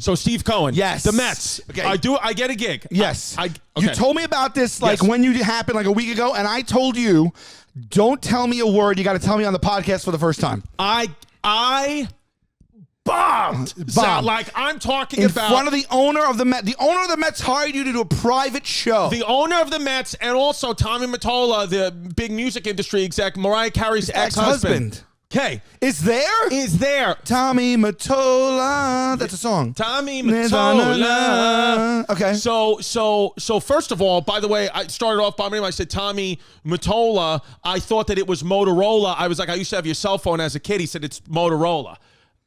So Steve Cohen. Yes. The Mets. Okay. I get a gig. Yes. Okay. You told me about this when you happened like a week ago, and I told you, don't tell me a word. You got to tell me on the podcast for the first time. I bombed. So, like, I'm talking about in front of the owner of the Mets. The owner of the Mets hired you to do a private show. The owner of the Mets, and also Tommy Mottola, the big music industry exec, Mariah Carey's ex-husband. Okay. Is there? Tommy Mottola. That's a song. Tommy Mottola. Okay. So first of all, by the way, I started off by my name. I said Tommy Mottola. I thought that it was Motorola. I was like, I used to have your cell phone as a kid. He said, it's Motorola.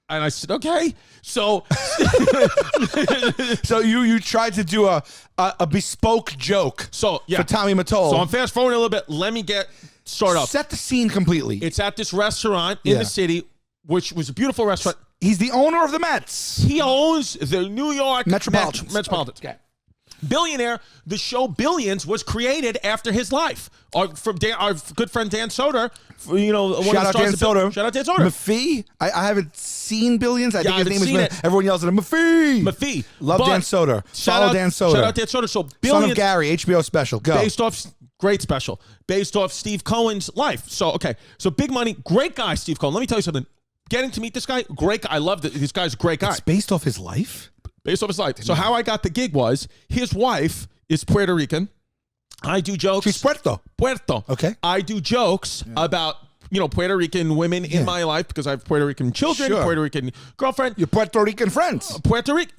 And I said, okay. So so you tried to do a bespoke joke for Tommy Mottola. So I'm fast forwarding a little bit. Let me start up. Set the scene completely. It's at this restaurant in the city, which was a beautiful restaurant. He's the owner of the Mets. He owns the New York Metropolitans. Okay. Billionaire, the show Billions was created after his life. Our good friend Dan Soder, shout out Dan Soder. Shout out Dan Soder. Maffei. I haven't seen Billions. I think his name is it. Everyone yells at him. Maffei. Love Dan Soder. Follow Dan Soder. Shout out Dan Soder. So Billions, Son of Gary, HBO special. Go. Great special. Based off Steve Cohen's life. So big money, great guy, Steve Cohen. Let me tell you something. Getting to meet this guy, great guy. I loved it. This guy's a great guy. It's based off his life? Based off his life. So how I got the gig was, his wife is Puerto Rican. I do jokes. She's Puerto. Okay. I do jokes about, Puerto Rican women in my life because I have Puerto Rican children, Puerto Rican girlfriend. Your Puerto Rican friends.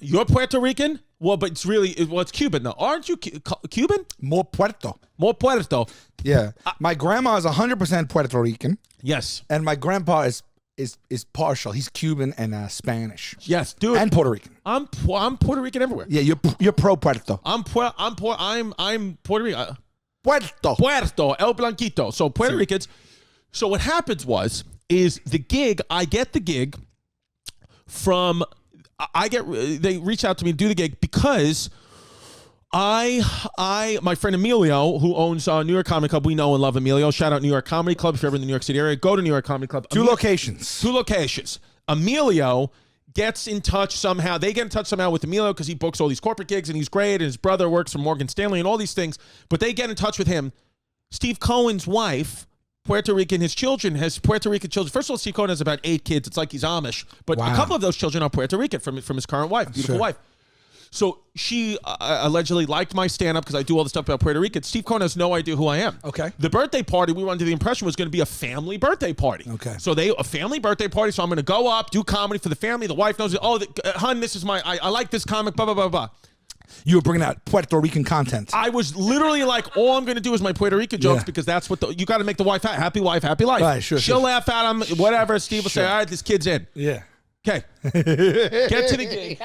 You're Puerto Rican? Well, but it's Cuban now. Aren't you Cuban? More Puerto. Yeah. My grandma is 100% Puerto Rican. Yes. And my grandpa is partial. He's Cuban and Spanish. Yes, dude. And Puerto Rican. I'm Puerto Rican everywhere. Yeah, you're pro Puerto. I'm Puerto Rican. Puerto. El Blanquito. So Puerto Ricans. So what happens is the gig, I get the gig from, they reach out to me to do the gig because my friend Emilio, who owns New York Comedy Club, we know and love Emilio. Shout out New York Comedy Club. If you're ever in the New York City area, go to New York Comedy Club. Two locations. Emilio gets in touch somehow. They get in touch somehow with Emilio because he books all these corporate gigs and he's great. And his brother works for Morgan Stanley and all these things. But they get in touch with him. Steve Cohen's wife, Puerto Rican, his children has Puerto Rican children. First of all, Steve Cohen has about 8 kids. It's like he's Amish. But a couple of those children are Puerto Rican from his current wife, beautiful wife. So she allegedly liked my stand-up because I do all the stuff about Puerto Rican. Steve Cohen has no idea who I am. Okay. The birthday party, we were under the impression was going to be a family birthday party. Okay. So a family birthday party. So I'm going to go up, do comedy for the family. The wife knows, hun, this is I like this comic, blah, blah, blah, blah. You were bringing out Puerto Rican content. I was literally like, all I'm going to do is my Puerto Rican jokes because that's what you got to make the wife happy wife, happy life. Right, sure. She'll laugh at him, whatever. Steve will say, all right, this kid's in. Yeah. Okay. Get to the gig.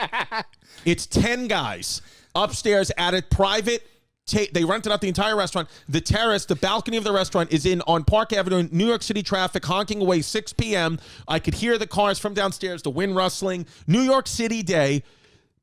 It's 10 guys upstairs at a private. They rented out the entire restaurant. The terrace, the balcony of the restaurant is on Park Avenue, New York City traffic, honking away, 6 p.m. I could hear the cars from downstairs, the wind rustling. New York City day,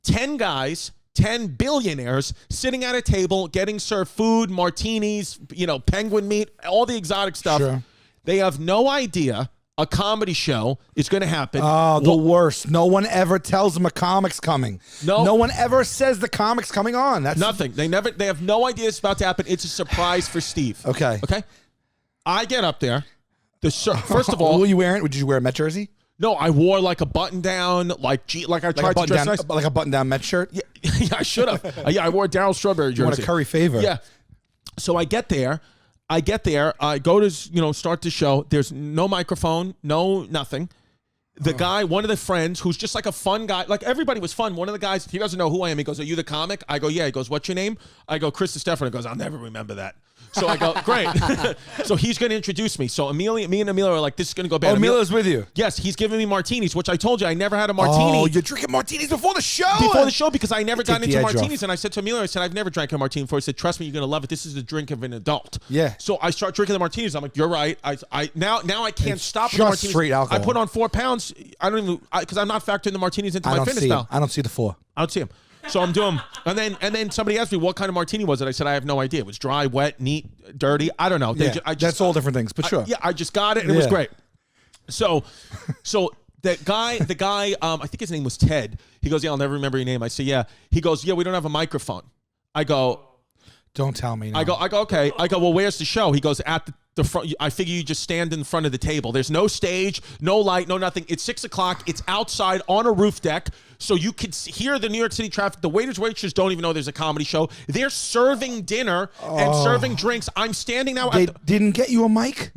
10 guys, 10 billionaires sitting at a table, getting served food, martinis, penguin meat, all the exotic stuff. Sure. They have no idea a comedy show is going to happen. Oh, the worst. No one ever tells them a comic's coming. No one ever says the comic's coming on. That's nothing. They have no idea it's about to happen. It's a surprise for Steve. Okay. I get up there. First of all, what were you wearing? Did you wear a Met jersey? No, I wore like a button down, like I tried to dress nice. Like a button down Met shirt? Yeah, I should have. I wore a Darryl Strawberry jersey. You want a curry favor? Yeah. So I get there. I go to, start the show. There's no microphone, no nothing. The guy, one of the friends, who's just like a fun guy, like everybody was fun. One of the guys, he doesn't know who I am. He goes, "Are you the comic?" I go, "Yeah." He goes, "What's your name?" I go, "Chris Distefano." He goes, "I'll never remember that." So I go, "Great." So he's going to introduce me. So me and Emilio are like, "This is going to go bad." Oh, Emilio's with you? Yes, he's giving me martinis, which I told you I never had a martini. Oh, you're drinking martinis before the show? Before the show, because I never got into martinis. Off. And I said to Emilio, I've never drank a martini before. He said, "Trust me, you're going to love it. This is the drink of an adult." Yeah. So I start drinking the martinis. I'm like, "You're right." Now I can't stop just the martinis. Straight alcohol. I put on 4 pounds. I don't even, because I'm not factoring the martinis into my fitness style. I don't see the 4. I don't see them. So I'm doing, and then somebody asked me what kind of martini was it. I said I have no idea. It was dry, wet, neat, dirty. I don't know. That's all different things, but sure. I just got it and it was great. So the guy, I think his name was Ted. He goes, yeah, I'll never remember your name. I say, yeah. He goes, yeah, we don't have a microphone. I go, don't tell me. No. I go, okay. I go, well, where's the show? He goes, at the front. I figure you just stand in front of the table. There's no stage, no light, no nothing. It's 6 o'clock. It's outside on a roof deck, so you can hear the New York City traffic. The waiters, waitresses don't even know there's a comedy show. They're serving dinner and serving drinks. I'm standing now. They didn't get you a mic?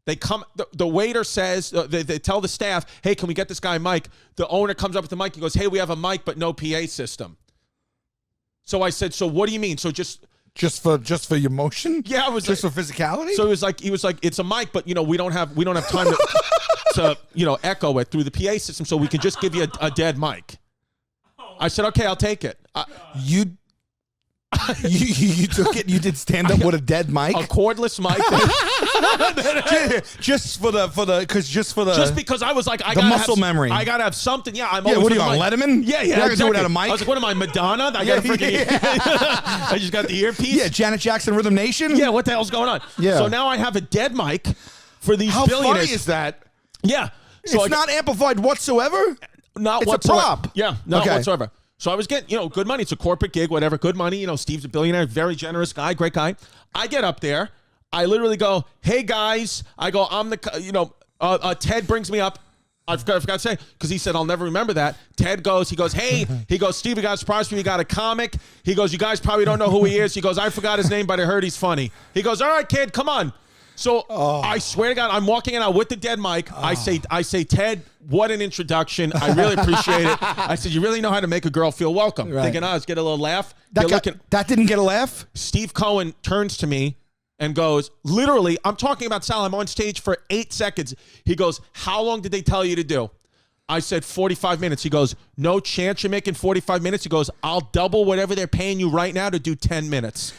They come. The waiter says, they tell the staff, hey, can we get this guy a mic? The owner comes up with the mic. He goes, hey, we have a mic, but no PA system. So I said, so what do you mean? So just for your motion? Yeah, it was just for physicality. So he was like, it's a mic, but we don't have time to echo it through the PA system, so we can just give you a dead mic. I said, okay, I'll take it. You took it. You did stand up with a dead mic, a cordless mic. just because I was like, I got muscle memory. I gotta have something. Yeah, I'm. Yeah, what are you on Letterman? Yeah. I gotta do it without a mic. I was like, what am I, Madonna? I got I just got the earpiece. Yeah, Janet Jackson, Rhythm Nation. Yeah, what the hell's going on? Yeah. So now I have a dead mic for these billionaires. How funny is that? Yeah. So it's not amplified whatsoever. Not it's whatsoever. A prop. Yeah, not whatsoever. So I was getting, good money. It's a corporate gig, whatever. Good money. Steve's a billionaire, very generous guy, great guy. I get up there. I literally go, hey, guys. I go, I'm the, Ted brings me up. I forgot to say, because he said, I'll never remember that. Ted goes, hey, Steve, we got a surprise for you. We got a comic. He goes, you guys probably don't know who he is. He goes, I forgot his name, but I heard he's funny. He goes, all right, kid, come on. So I swear to God, I'm walking in out with the dead mic. I say, Ted, what an introduction. I really appreciate it. I said, you really know how to make a girl feel welcome. Right. Thinking, let's get a little laugh. That didn't get a laugh? Steve Cohen turns to me and goes, literally, I'm talking about Sal. I'm on stage for 8 seconds. He goes, how long did they tell you to do? I said 45 minutes. He goes, no chance you're making 45 minutes. He goes, I'll double whatever they're paying you right now to do 10 minutes.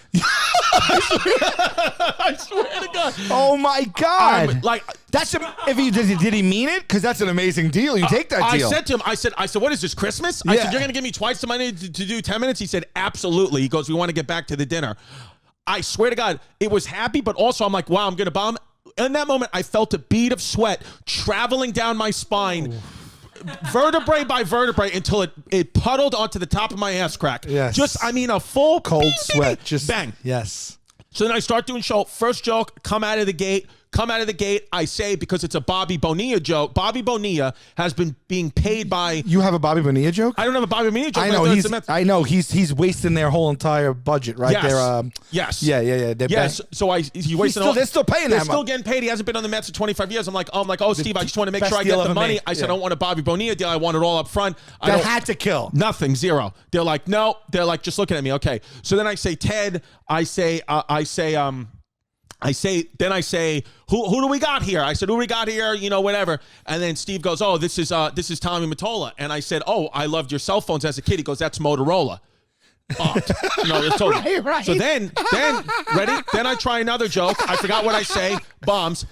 I swear to God. Oh my God. That's did he mean it? Because that's an amazing deal. You take that deal. I said to him, I said, what is this, Christmas? I said, you're going to give me twice the money to do 10 minutes? He said, absolutely. He goes, we want to get back to the dinner. I swear to God, it was happy, but also I'm like, wow, I'm going to bomb. In that moment, I felt a bead of sweat traveling down my spine. Vertebrae by vertebrae until it puddled onto the top of my ass crack. Yes. A full cold sweat. Just bang. Yes. So then I start doing show. First joke, come out of the gate. I say, because it's a Bobby Bonilla joke. Bobby Bonilla has been being paid by. You have a Bobby Bonilla joke? I don't have a Bobby Bonilla joke. I know. He's wasting their whole entire budget, right? Yes. Yeah. Yes. So he wasted. They're still paying They're that still getting paid. He hasn't been on the Mets in 25 years. I'm like, oh, Steve, I just want to make sure I get the money. I said, I don't want a Bobby Bonilla deal. I want it all up front. That had to kill. Nothing. Zero. They're like, no. They're like, just looking at me. Okay. So then I say, Ted. I say, who do we got here? I said, who do we got here? Whatever. And then Steve goes, oh, this is Tommy Mottola. And I said, oh, I loved your cell phones as a kid. He goes, that's Motorola. Oh, no, it's totally. Right. So then, ready? Then I try another joke. I forgot what I say. Bombs.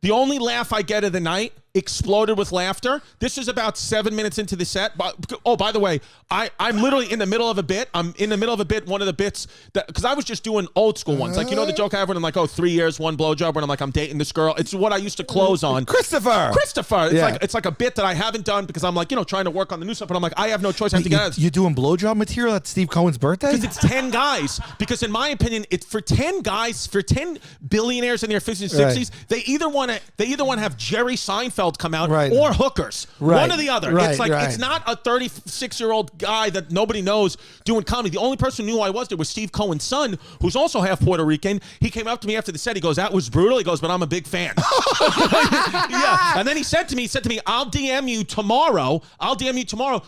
The only laugh I get of the night exploded with laughter. This is about 7 minutes into the set. Oh, by the way, I'm literally in the middle of a bit. One of the bits that, because I was just doing old school ones. Like, the joke I have when I'm like, 3 years, one blowjob, when I'm like, I'm dating this girl. It's what I used to close on. Christopher. It's like a bit that I haven't done because I'm like, trying to work on the new stuff. But I'm like, I have no choice. I have to get out. You're doing blowjob material at Steve Cohen's birthday? Because it's 10 guys. Because in my opinion, it's for 10 guys, for 10 billionaires in their 50s and 60s, they either want to have Jerry Seinfeld come out, or hookers. One or the other. It's not a 36-year-old guy that nobody knows doing comedy. The only person who knew I was there was Steve Cohen's son, who's also half Puerto Rican. He came up to me after the set. He goes, that was brutal. He goes, but I'm a big fan. Yeah. And then he said to me, I'll DM you tomorrow.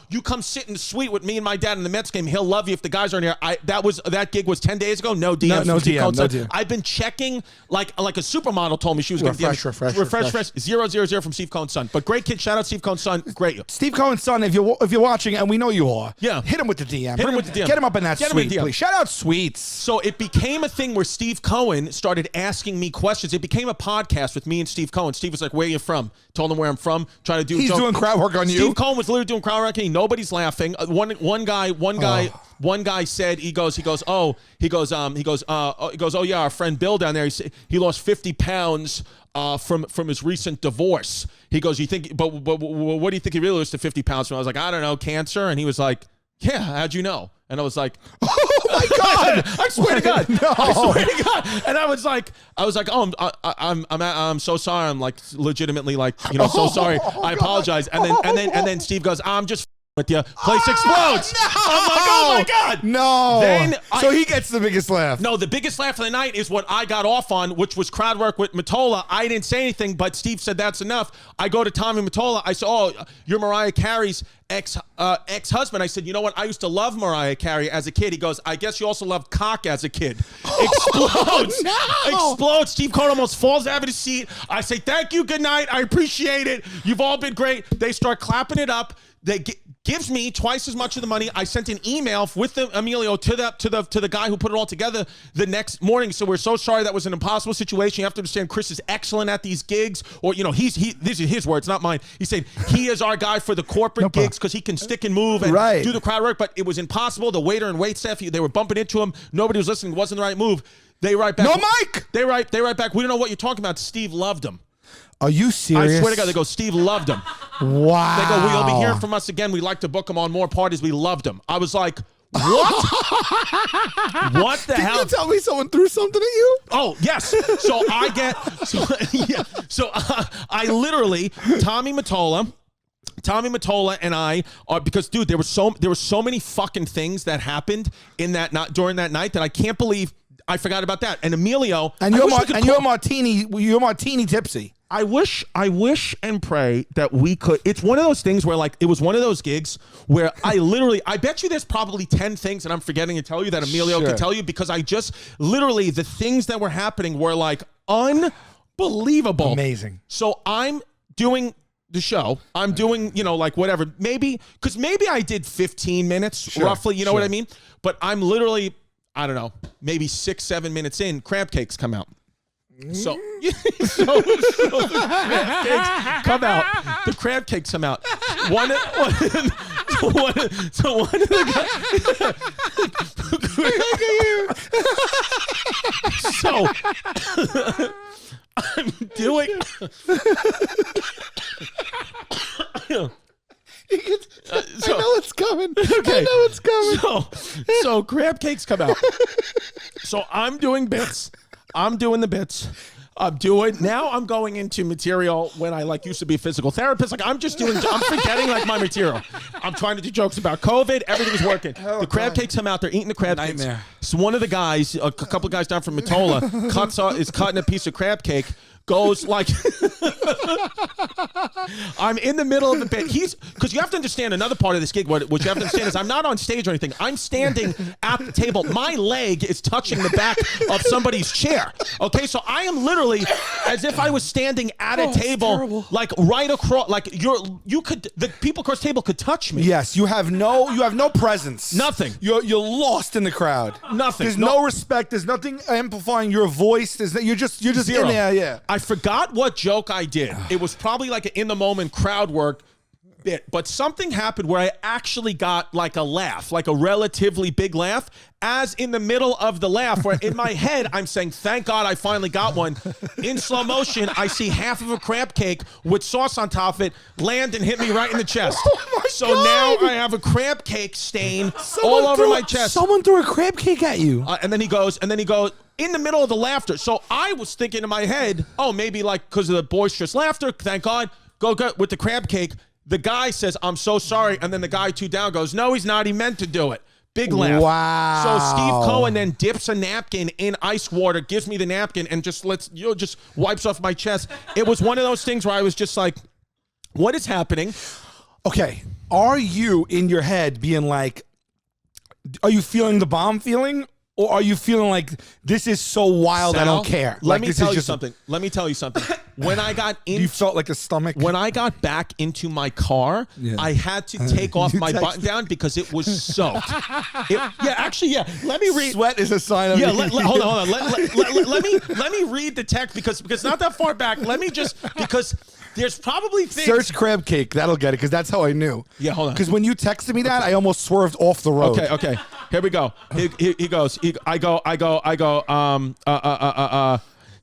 You come sit in the suite with me and my dad in the Mets game. He'll love you if the guys aren't here. That gig was 10 days ago. No DM. No DM. I've been checking like a supermodel told me she was going to refresh 000 from Steve Cohen's son. But great kid. Shout out Steve Cohen's son. Great. Steve Cohen's son, if you're watching, and we know you are, hit him with the DM. Hit him with the DM. Get him up in that suite, please. Shout out suites. So it became a thing where Steve Cohen started asking me questions. It became a podcast with me and Steve Cohen. Steve was like, where are you from? Told him where I'm from. Trying to do. He's doing crowd work on you. Steve Cohen was literally doing crowd work on me. Nobody's laughing. One guy said, oh yeah, our friend Bill down there, he lost 50 pounds from his recent divorce. He goes, "You think? But what do you think he really lost to 50 pounds from?" I was like, "I don't know, cancer." And he was like, "Yeah, how'd you know?" And I was like, "Oh my God, I swear to God, no. I swear to God." And I was like, "Oh, I'm so sorry. I'm like legitimately like, so sorry. I apologize." And then Steve goes, "I'm just with you." Place explodes. No! I'm like, "Oh my God, no!" Then so he gets the biggest laugh. No, the biggest laugh of the night is what I got off on, which was crowd work with Mottola. I didn't say anything, but Steve said that's enough. I go to Tommy Mottola. I said, "Oh, you're Mariah Carey's ex-husband." I said, "You know what? I used to love Mariah Carey as a kid." He goes, "I guess you also loved cock as a kid." Explodes. Explodes. Steve Cohen almost falls out of his seat. I say, "Thank you. Good night. I appreciate it. You've all been great." They start clapping it up. They gives me twice as much of the money. I sent an email with the Emilio to the guy who put it all together the next morning. So we're so sorry, that was an impossible situation. You have to understand, Chris is excellent at these gigs, or these are his words, not mine. He said he is our guy for the corporate gigs because he can stick and move and do the crowd work. But it was impossible. The waiter and wait staff, they were bumping into him. Nobody was listening. It wasn't the right move. They write back. No mic. They write back. "We don't know what you're talking about. Steve loved him." Are you serious? I swear to God, they go, "Steve loved him." Wow. They go, "You'll be hearing from us again. We like to book him on more parties. We loved him." I was like, "What? What the hell?" Did you tell me someone threw something at you? Oh, yes. So I literally, Tommy Mottola and I are, because dude, there were so many fucking things that happened during that night that I can't believe I forgot about that. And Emilio, and you're martini tipsy. I wish and pray that we could. It's one of those things where, like, it was one of those gigs where I bet you there's probably 10 things that I'm forgetting to tell you that Emilio could tell you, because I just literally, the things that were happening were like unbelievable. Amazing. So I'm doing the show. I'm doing, like whatever, maybe I did 15 minutes roughly, you know what I mean? But I'm literally, I don't know, maybe 6-7 minutes in, crab cakes come out. So the crab cakes come out. The crab cakes come out. One of the guys. So I'm doing. I know it's coming. Okay. I know it's coming. So crab cakes come out. So I'm doing bits. I'm doing the bits. I'm going into material when I used to be a physical therapist. I'm forgetting my material. I'm trying to do jokes about COVID. Everything's working. The crab cakes come out. They're eating the crab cakes. So one of the guys, a couple of guys down from Mottola, is cutting a piece of crab cake. Goes like, I'm in the middle of the bit. Because you have to understand another part of this gig. What you have to understand is I'm not on stage or anything. I'm standing at the table. My leg is touching the back of somebody's chair. Okay, so I am literally as if I was standing at a table, like right across. Like the people across the table could touch me. Yes, you have no presence. Nothing. You're lost in the crowd. Nothing. There's no respect. There's nothing amplifying your voice. You're just Zero. in there. Yeah. I forgot what joke I did. It was probably like an in-the-moment crowd work bit, but something happened where I actually got like a laugh, like a relatively big laugh, as in the middle of the laugh, where in my head, I'm saying, thank God I finally got one. In slow motion, I see half of a crab cake with sauce on top of it land and hit me right in the chest. Oh my God. Now I have a crab cake stain all over my chest. Someone threw a crab cake at you. And then he goes, in the middle of the laughter. So I was thinking in my head, oh, maybe because of the boisterous laughter, thank God, go with the crab cake. The guy says, I'm so sorry. And then the guy 2 down goes, no, he's not. He meant to do it. Big laugh. Wow. So Steve Cohen then dips a napkin in ice water, gives me the napkin, and just wipes off my chest. It was one of those things where I was just like, what is happening? Okay. Are you in your head being like, are you feeling the bomb feeling? Or are you feeling like this is so wild, Sal, I don't care? Let me tell you something. When I got in, you felt like a stomach. When I got back into my car, I had to take off my button down because it was soaked. Let me read. Sweat is a sign of. Yeah, hold on. Let me read the text because not that far back. Because there's probably things. Search crab cake. That'll get it because that's how I knew. Yeah, hold on. Because when you texted me that, I almost swerved off the road. Okay. Here we go. He goes. I go.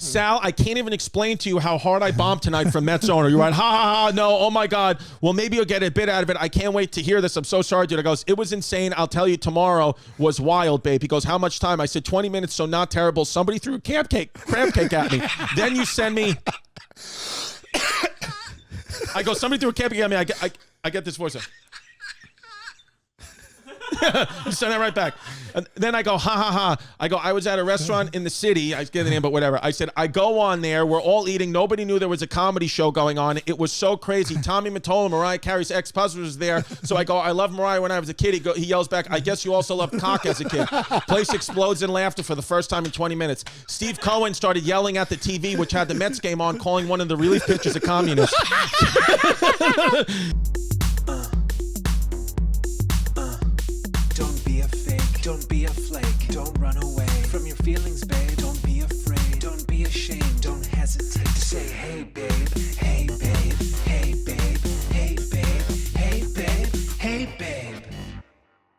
Sal, I can't even explain to you how hard I bombed tonight from Mets owner. You're right. Ha, ha, ha. No. Oh, my God. Well, maybe you'll get a bit out of it. I can't wait to hear this. I'm so sorry, dude. I goes, it was insane. I'll tell you, tomorrow was wild, babe. He goes, how much time? I said, 20 minutes, so not terrible. Somebody threw a crab cake at me. Then you send me. I go, somebody threw a crab cake at me. I get this voice. You send that right back. And then I go, ha, ha, ha. I go, I was at a restaurant in the city. I get the name, but whatever. I said, I go on there. We're all eating. Nobody knew there was a comedy show going on. It was so crazy. Tommy Mottola, Mariah Carey's ex-husband, was there. So I go, I love Mariah when I was a kid. He yells back, I guess you also loved cock as a kid. Place explodes in laughter for the first time in 20 minutes. Steve Cohen started yelling at the TV, which had the Mets game on, calling one of the relief pitchers a communist. Don't be